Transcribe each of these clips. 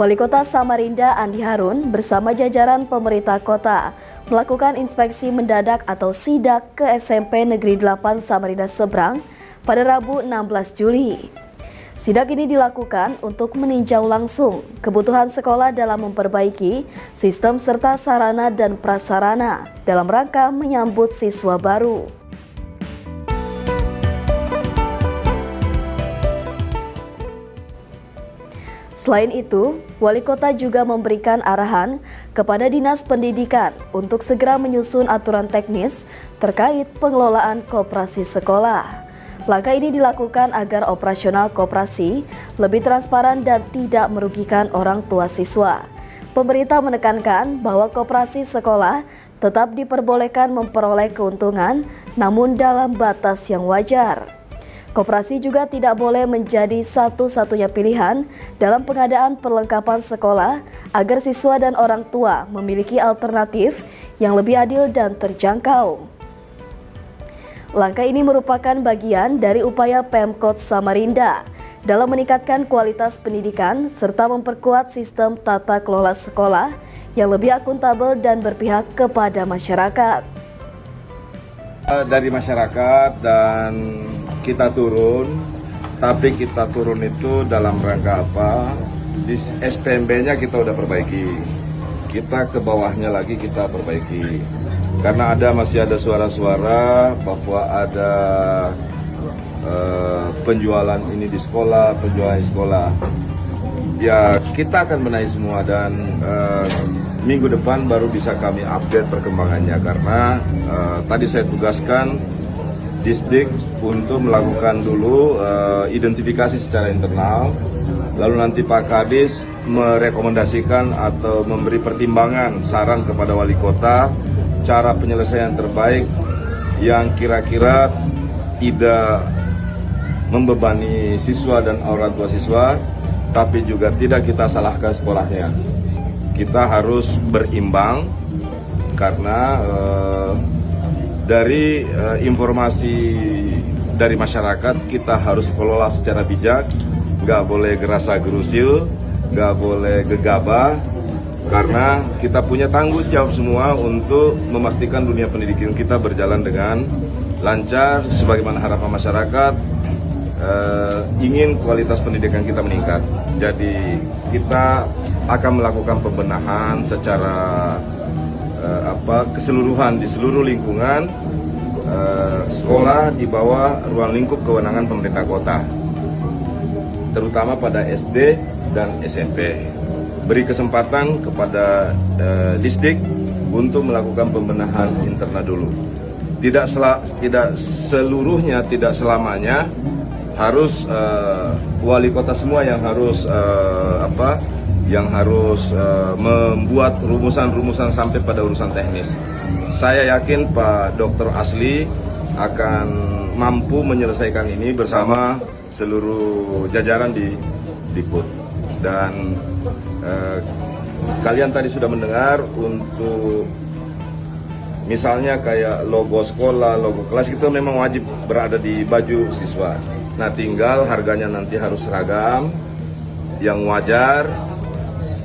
Wali Kota Samarinda Andi Harun bersama jajaran pemerintah kota melakukan inspeksi mendadak atau sidak ke SMP Negeri 8 Samarinda Seberang pada Rabu 16 Juli. Sidak ini dilakukan untuk meninjau langsung kebutuhan sekolah dalam memperbaiki sistem serta sarana dan prasarana dalam rangka menyambut siswa baru. Selain itu, Wali Kota juga memberikan arahan kepada Dinas Pendidikan untuk segera menyusun aturan teknis terkait pengelolaan koperasi sekolah. Langkah ini dilakukan agar operasional koperasi lebih transparan dan tidak merugikan orang tua siswa. Pemerintah menekankan bahwa koperasi sekolah tetap diperbolehkan memperoleh keuntungan, namun dalam batas yang wajar. Koperasi juga tidak boleh menjadi satu-satunya pilihan dalam pengadaan perlengkapan sekolah agar siswa dan orang tua memiliki alternatif yang lebih adil dan terjangkau. Langkah ini merupakan bagian dari upaya Pemkot Samarinda dalam meningkatkan kualitas pendidikan serta memperkuat sistem tata kelola sekolah yang lebih akuntabel dan berpihak kepada masyarakat. Dari masyarakat dan kita turun, tapi kita turun itu dalam rangka apa? Di SPMB-nya kita udah perbaiki, kita ke bawahnya lagi kita perbaiki. Karena masih ada suara-suara bahwa ada penjualan ini di sekolah, penjualan di sekolah. Ya kita akan benahi semua dan minggu depan baru bisa kami update perkembangannya karena tadi saya tugaskan Disdik untuk melakukan dulu identifikasi secara internal, lalu nanti Pak Kadis merekomendasikan atau memberi pertimbangan saran kepada Wali Kota cara penyelesaian terbaik yang kira-kira tidak membebani siswa dan orang tua siswa, tapi juga tidak kita salahkan sekolahnya. Kita harus berimbang karena dari informasi dari masyarakat kita harus kelola secara bijak, nggak boleh gerasa gerusil, nggak boleh gegabah, karena kita punya tanggung jawab semua untuk memastikan dunia pendidikan kita berjalan dengan lancar, sebagaimana harapan masyarakat ingin kualitas pendidikan kita meningkat. Jadi kita akan melakukan pembenahan secara keseluruhan di seluruh lingkungan sekolah di bawah ruang lingkup kewenangan pemerintah kota, terutama pada SD dan SMP. Beri kesempatan kepada Disdik untuk melakukan pembenahan internal dulu. Tidak seluruhnya, tidak selamanya harus wali kota semua yang harus membuat rumusan-rumusan sampai pada urusan teknis. Saya yakin Pak Dr. Asli akan mampu menyelesaikan ini bersama seluruh jajaran di Dikbud. Dan kalian tadi sudah mendengar untuk misalnya kayak logo sekolah, logo kelas itu memang wajib berada di baju siswa. Nah tinggal harganya nanti harus seragam, yang wajar.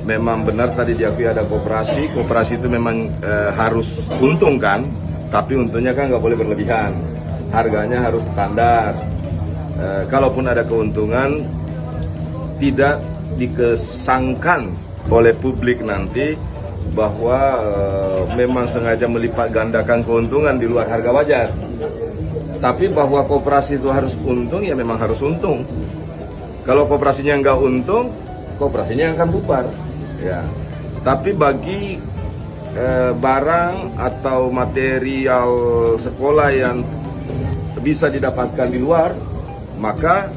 Memang benar tadi diakui ada koperasi itu memang harus untung kan, tapi untungnya kan nggak boleh berlebihan, harganya harus standar. Kalaupun ada keuntungan, tidak dikesankan oleh publik nanti bahwa memang sengaja melipat gandakan keuntungan di luar harga wajar. Tapi bahwa koperasi itu harus untung, ya memang harus untung. Kalau koperasinya nggak untung, koperasinya akan bubar. Ya, tapi bagi barang atau material sekolah yang bisa didapatkan di luar, maka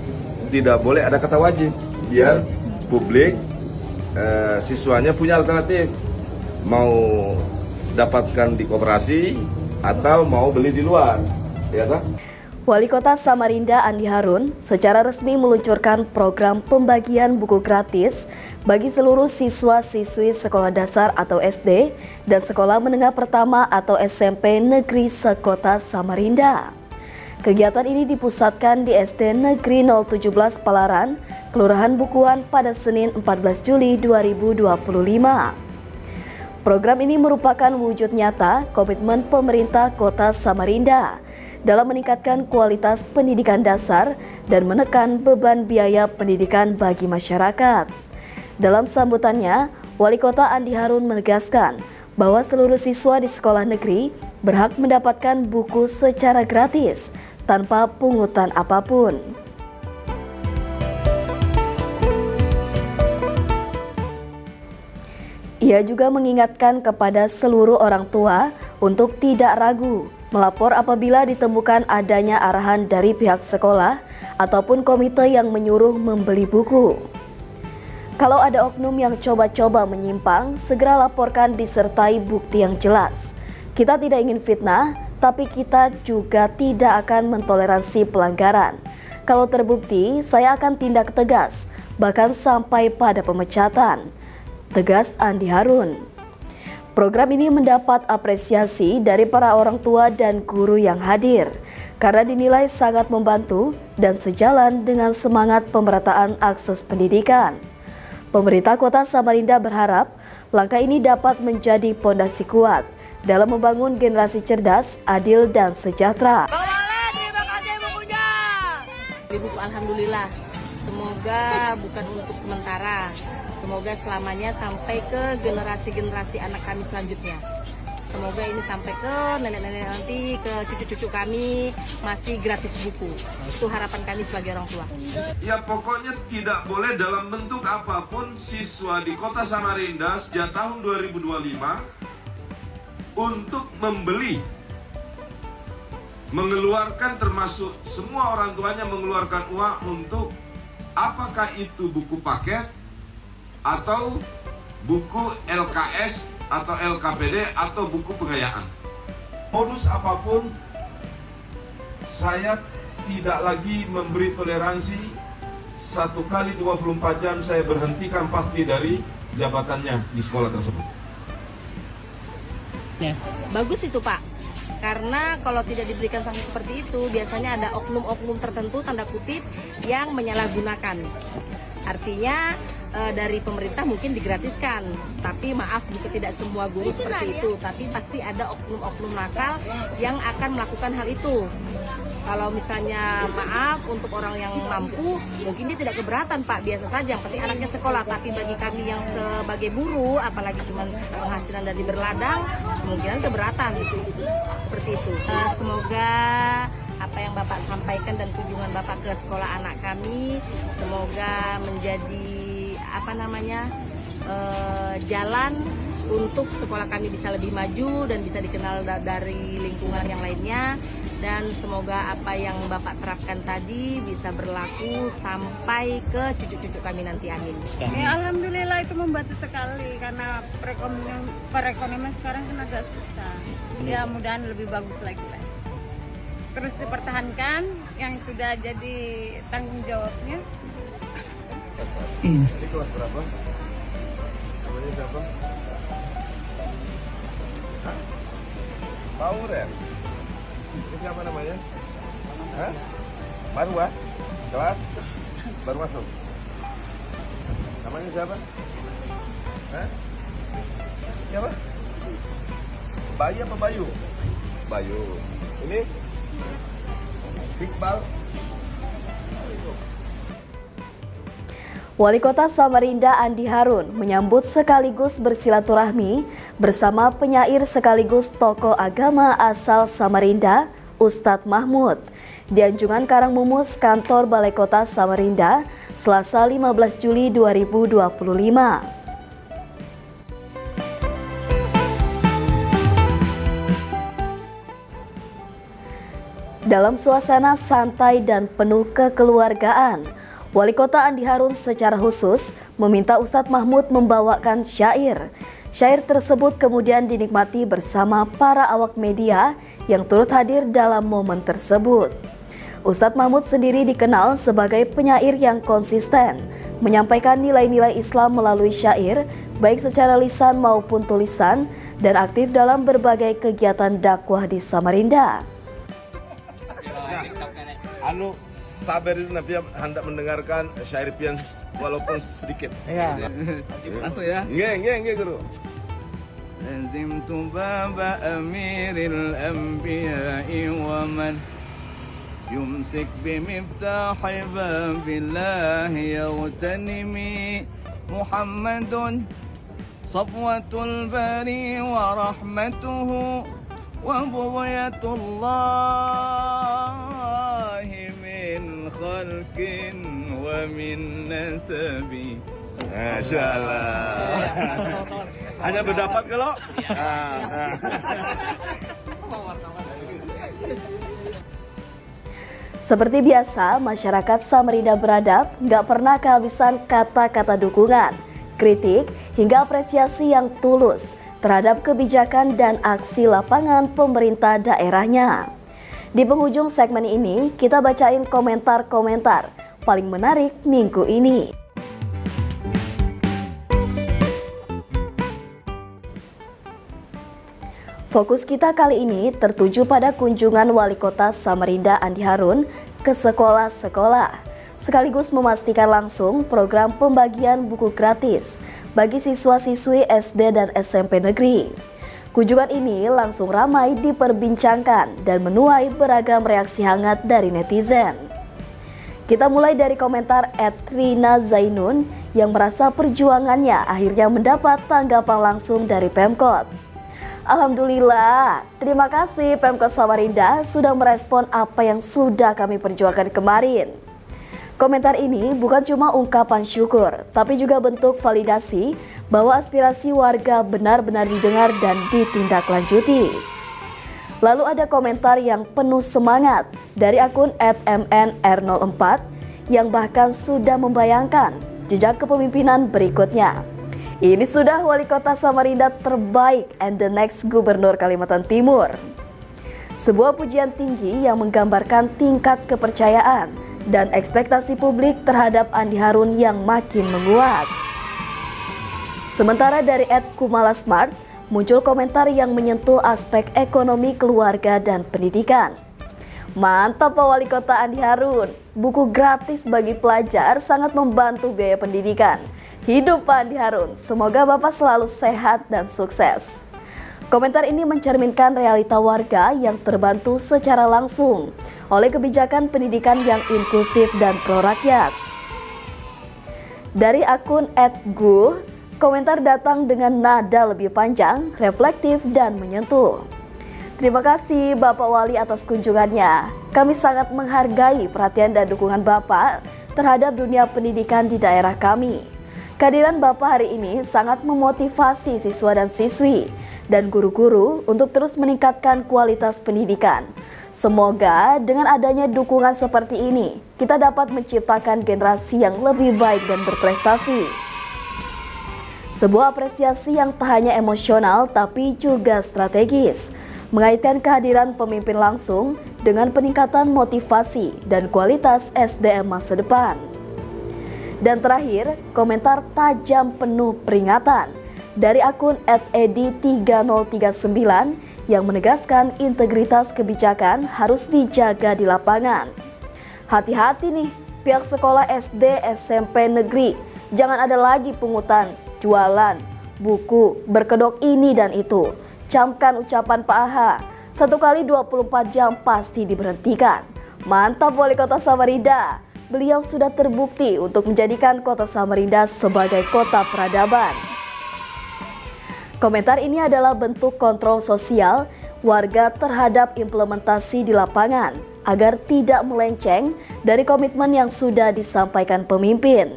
tidak boleh ada kata wajib. Biar publik, siswanya punya alternatif, mau dapatkan di koperasi atau mau beli di luar, ya toh? Wali Kota Samarinda Andi Harun secara resmi meluncurkan program pembagian buku gratis bagi seluruh siswa-siswi sekolah dasar atau SD dan sekolah menengah pertama atau SMP Negeri Sekota Samarinda. Kegiatan ini dipusatkan di SD Negeri 017 Palaran, Kelurahan Bukuan pada Senin 14 Juli 2025. Program ini merupakan wujud nyata komitmen pemerintah Kota Samarinda dalam meningkatkan kualitas pendidikan dasar dan menekan beban biaya pendidikan bagi masyarakat. Dalam sambutannya, Wali Kota Andi Harun menegaskan bahwa seluruh siswa di sekolah negeri berhak mendapatkan buku secara gratis tanpa pungutan apapun. Ia juga mengingatkan kepada seluruh orang tua untuk tidak ragu melapor apabila ditemukan adanya arahan dari pihak sekolah ataupun komite yang menyuruh membeli buku. Kalau ada oknum yang coba-coba menyimpang, segera laporkan disertai bukti yang jelas. Kita tidak ingin fitnah, tapi kita juga tidak akan mentoleransi pelanggaran. Kalau terbukti, saya akan tindak tegas, bahkan sampai pada pemecatan. Tegas Andi Harun. Program ini mendapat apresiasi dari para orang tua dan guru yang hadir karena dinilai sangat membantu dan sejalan dengan semangat pemerataan akses pendidikan. Pemerintah Kota Samarinda berharap langkah ini dapat menjadi pondasi kuat dalam membangun generasi cerdas, adil, dan sejahtera. Terima kasih bukunya. Ibu, alhamdulillah. Semoga bukan untuk sementara. Semoga selamanya sampai ke generasi-generasi anak kami selanjutnya. Semoga ini sampai ke nenek-nenek nanti, ke cucu-cucu kami masih gratis buku. Itu harapan kami sebagai orang tua. Ya pokoknya tidak boleh dalam bentuk apapun siswa di Kota Samarinda sejak tahun 2025 untuk membeli, mengeluarkan, termasuk semua orang tuanya mengeluarkan uang untuk apakah itu buku paket atau buku LKS atau LKPD atau buku pengayaan. Modus apapun, saya tidak lagi memberi toleransi. 1 kali 24 jam saya berhentikan pasti dari jabatannya di sekolah tersebut. Ya. Bagus itu Pak, karena kalau tidak diberikan sanksi seperti itu, biasanya ada oknum-oknum tertentu, tanda kutip, yang menyalahgunakan. Artinya dari pemerintah mungkin digratiskan, tapi maaf jika tidak semua guru seperti itu, tapi pasti ada oknum-oknum nakal yang akan melakukan hal itu. Kalau misalnya maaf untuk orang yang mampu, mungkin dia tidak keberatan Pak, biasa saja, yang penting anaknya sekolah. Tapi bagi kami yang sebagai buruh, apalagi cuma penghasilan dari berladang, kemungkinan keberatan seperti itu. Semoga apa yang Bapak sampaikan dan kunjungan Bapak ke sekolah anak kami, semoga menjadi jalan untuk sekolah kami bisa lebih maju dan bisa dikenal dari lingkungan yang lainnya, dan semoga apa yang Bapak terapkan tadi bisa berlaku sampai ke cucu-cucu kami nanti, amin. Ya, alhamdulillah itu membantu sekali karena perekonomian sekarang kan agak susah. Ya mudahan lebih bagus lagi lah. Terus dipertahankan yang sudah jadi tanggung jawabnya. Ini kelas berapa? Namanya siapa? Hah? Power ya? Ini siapa namanya? Hah? Baru ah? Kelas? Baru masuk? Namanya siapa? Hah? Siapa? Bayu apa Bayu? Bayu. Ini? Iqbal. Wali Kota Samarinda Andi Harun menyambut sekaligus bersilaturahmi bersama penyair sekaligus tokoh agama asal Samarinda, Ustadz Mahmud, di Anjungan Karangmumus, kantor Balai Kota Samarinda, Selasa 15 Juli 2025. Dalam suasana santai dan penuh kekeluargaan, Wali Kota Andi Harun secara khusus meminta Ustadz Mahmud membawakan syair. Syair tersebut kemudian dinikmati bersama para awak media yang turut hadir dalam momen tersebut. Ustadz Mahmud sendiri dikenal sebagai penyair yang konsisten, menyampaikan nilai-nilai Islam melalui syair, baik secara lisan maupun tulisan, dan aktif dalam berbagai kegiatan dakwah di Samarinda. sabar itu Nabi hendak mendengarkan syair pian walaupun sedikit. Iya. Langsung ya. Nggih, Guru. لزمت باب أمير الأنبياء ومن يمسك بمفتاح باب الله يغتنمي محمد صفوة البري ورحمته وبغية الله من خلق ومن نسب. Masya Allah. Hanya berdapat kalau? Seperti biasa, masyarakat Samarinda beradab nggak pernah kehabisan kata-kata dukungan, kritik, hingga apresiasi yang tulus terhadap kebijakan dan aksi lapangan pemerintah daerahnya. Di penghujung segmen ini, kita bacain komentar-komentar paling menarik minggu ini. Fokus kita kali ini tertuju pada kunjungan Wali Kota Samarinda Andi Harun ke sekolah-sekolah, sekaligus memastikan langsung program pembagian buku gratis bagi siswa-siswi SD dan SMP negeri. Kunjungan ini langsung ramai diperbincangkan dan menuai beragam reaksi hangat dari netizen. Kita mulai dari komentar @Rina Zainun yang merasa perjuangannya akhirnya mendapat tanggapan langsung dari Pemkot. Alhamdulillah, terima kasih Pemkot Samarinda sudah merespon apa yang sudah kami perjuangkan kemarin. Komentar ini bukan cuma ungkapan syukur, tapi juga bentuk validasi bahwa aspirasi warga benar-benar didengar dan ditindaklanjuti. Lalu ada komentar yang penuh semangat dari akun @mnr04 yang bahkan sudah membayangkan jejak kepemimpinan berikutnya. Ini sudah Wali Kota Samarinda terbaik and the next Gubernur Kalimantan Timur. Sebuah pujian tinggi yang menggambarkan tingkat kepercayaan dan ekspektasi publik terhadap Andi Harun yang makin menguat. Sementara dari @kumalasmart muncul komentar yang menyentuh aspek ekonomi keluarga dan pendidikan. Mantap Pak Wali Kota Andi Harun, buku gratis bagi pelajar sangat membantu biaya pendidikan. Hidup Pak Andi Harun, semoga Bapak selalu sehat dan sukses. Komentar ini mencerminkan realita warga yang terbantu secara langsung oleh kebijakan pendidikan yang inklusif dan pro-rakyat. Dari akun @guh, komentar datang dengan nada lebih panjang, reflektif, dan menyentuh. Terima kasih Bapak Wali atas kunjungannya. Kami sangat menghargai perhatian dan dukungan Bapak terhadap dunia pendidikan di daerah kami. Kehadiran Bapak hari ini sangat memotivasi siswa dan siswi dan guru-guru untuk terus meningkatkan kualitas pendidikan. Semoga dengan adanya dukungan seperti ini, kita dapat menciptakan generasi yang lebih baik dan berprestasi. Sebuah apresiasi yang tak hanya emosional tapi juga strategis, mengaitkan kehadiran pemimpin langsung dengan peningkatan motivasi dan kualitas SDM masa depan. Dan terakhir, komentar tajam penuh peringatan dari akun @edi3039 yang menegaskan integritas kebijakan harus dijaga di lapangan. Hati-hati nih, pihak sekolah SD SMP negeri, jangan ada lagi pungutan, jualan, buku, berkedok ini dan itu. Camkan ucapan Pak AHA, 1 kali 24 jam pasti diberhentikan. Mantap Wali Kota Samarinda. Beliau sudah terbukti untuk menjadikan Kota Samarinda sebagai kota peradaban. Komentar ini adalah bentuk kontrol sosial warga terhadap implementasi di lapangan agar tidak melenceng dari komitmen yang sudah disampaikan pemimpin.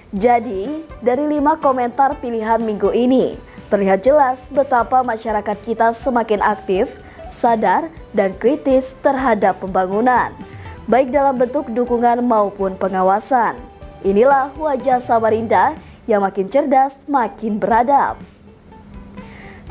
Jadi, dari 5 komentar pilihan minggu ini, terlihat jelas betapa masyarakat kita semakin aktif, sadar, dan kritis terhadap pembangunan, baik dalam bentuk dukungan maupun pengawasan. Inilah wajah Samarinda yang makin cerdas, makin beradab.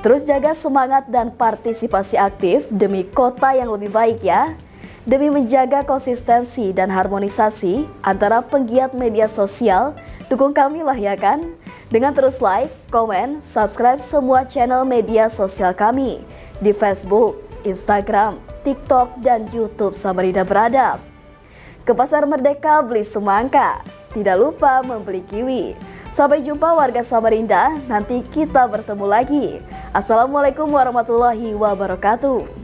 Terus jaga semangat dan partisipasi aktif demi kota yang lebih baik ya. Demi menjaga konsistensi dan harmonisasi antara penggiat media sosial, dukung kami lah ya kan? Dengan terus like, komen, subscribe semua channel media sosial kami di Facebook, Instagram, TikTok, dan YouTube Samarinda Beradab. Ke Pasar Merdeka beli semangka, tidak lupa membeli kiwi. Sampai jumpa warga Samarinda, nanti kita bertemu lagi. Assalamualaikum warahmatullahi wabarakatuh.